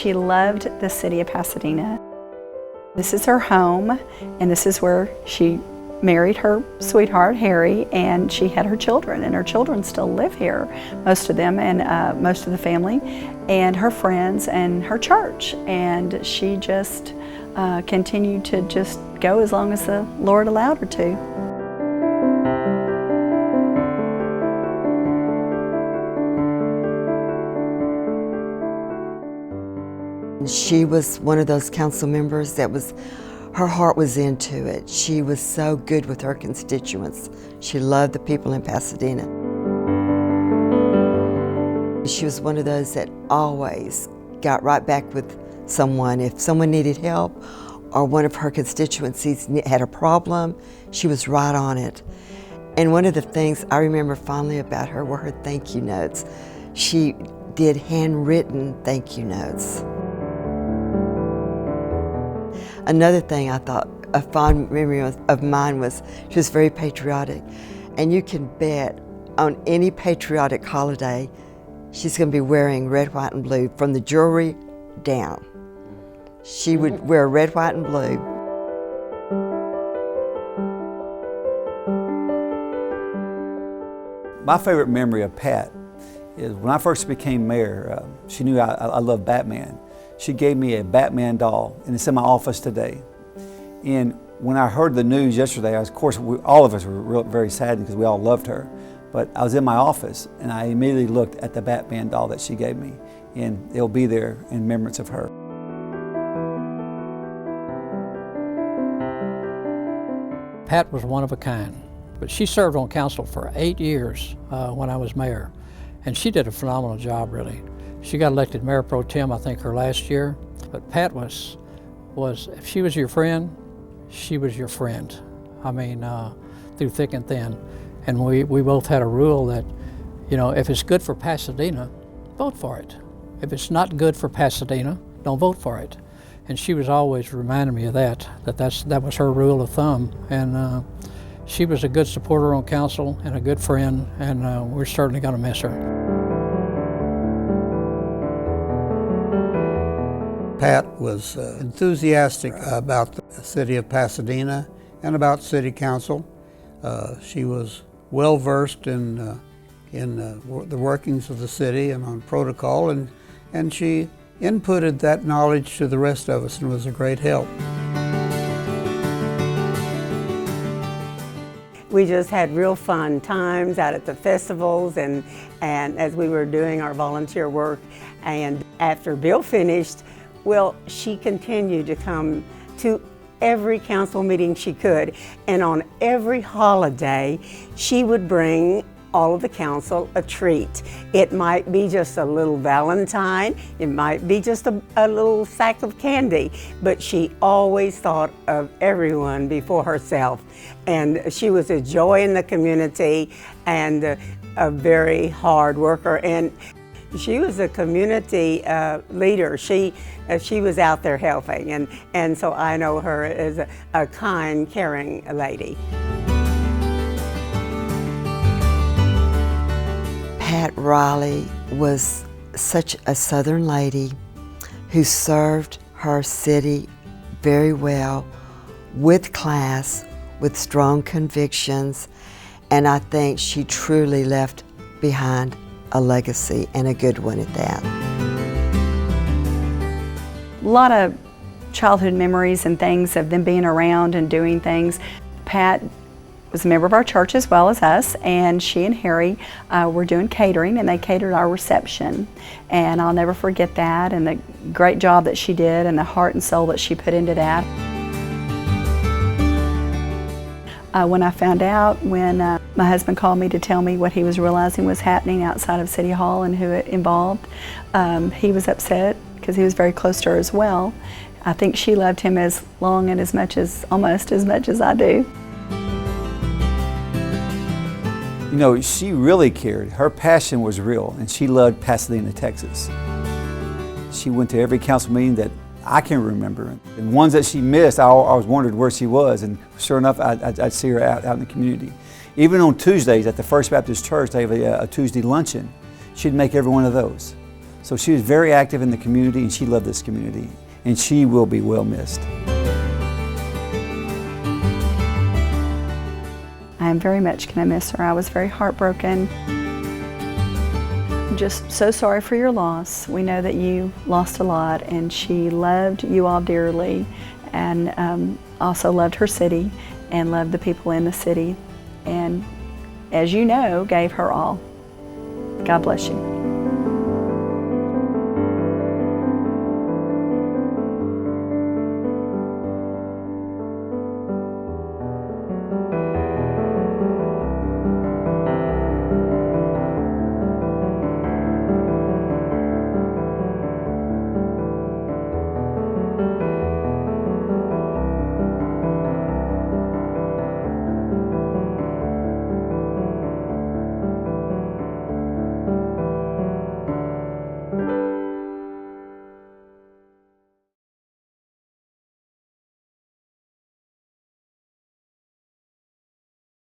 She loved the city of Pasadena. This is her home, and this is where she married her sweetheart, Harry, and she had her children, and her children still live here, most of them, and most of the family, and her friends, and her church. And she just continued to just go as long as the Lord allowed her to. She was one of those council members that her heart was into it. She was so good with her constituents. She loved the people in Pasadena. She was one of those that always got right back with someone. If someone needed help or one of her constituencies had a problem, she was right on it. And one of the things I remember fondly about her were her thank you notes. She did handwritten thank you notes. Another thing I thought, a fond memory of mine was she was very patriotic. And you can bet on any patriotic holiday, she's going to be wearing red, white, and blue from the jewelry down. She would wear red, white, and blue. My favorite memory of Pat is when I first became mayor, she knew I loved Batman. She gave me a Batman doll, and it's in my office today. And when I heard the news yesterday, of course, all of us were very saddened because we all loved her. But I was in my office, and I immediately looked at the Batman doll that she gave me, and it'll be there in remembrance of her. Pat was one of a kind, but she served on council for 8 years when I was mayor, and she did a phenomenal job, really. She got elected mayor pro tem, I think, her last year. But Pat was if she was your friend, she was your friend. I mean, through thick and thin. And we both had a rule that, you know, if it's good for Pasadena, vote for it. If it's not good for Pasadena, don't vote for it. And she was always reminding me of that was her rule of thumb. And she was a good supporter on council and a good friend, and we're certainly going to miss her. Pat was enthusiastic about the city of Pasadena and about city council. She was well versed in the workings of the city and on protocol, and she inputted that knowledge to the rest of us and was a great help. We just had real fun times out at the festivals and as we were doing our volunteer work. And after Bill finished, well, she continued to come to every council meeting she could, and on every holiday, she would bring all of the council a treat. It might be just a little Valentine, it might be just a little sack of candy, but she always thought of everyone before herself. And she was a joy in the community and a very hard worker. And she was a community leader. She was out there helping, and so I know her as a kind, caring lady. Pat Riley was such a Southern lady who served her city very well, with class, with strong convictions, and I think she truly left behind a legacy, and a good one at that. A lot of childhood memories and things of them being around and doing things. Pat was a member of our church as well as us, and she and Harry were doing catering, and they catered our reception. And I'll never forget that, and the great job that she did and the heart and soul that she put into that. When I found out, when my husband called me to tell me what he was realizing was happening outside of City Hall and who it involved, he was upset because he was very close to her as well. I think she loved him as long and almost as much as I do. You know, she really cared. Her passion was real, and she loved Pasadena, Texas. She went to every council meeting that I can remember. And ones that she missed, I always wondered where she was, and sure enough, I'd see her out in the community. Even on Tuesdays at the First Baptist Church, they have a Tuesday luncheon. She'd make every one of those. So she was very active in the community, and she loved this community, and she will be well missed. I am very much going to miss her. I was very heartbroken. I'm just so sorry for your loss. We know that you lost a lot, and she loved you all dearly, and also loved her city and loved the people in the city, and as you know, gave her all. God bless you.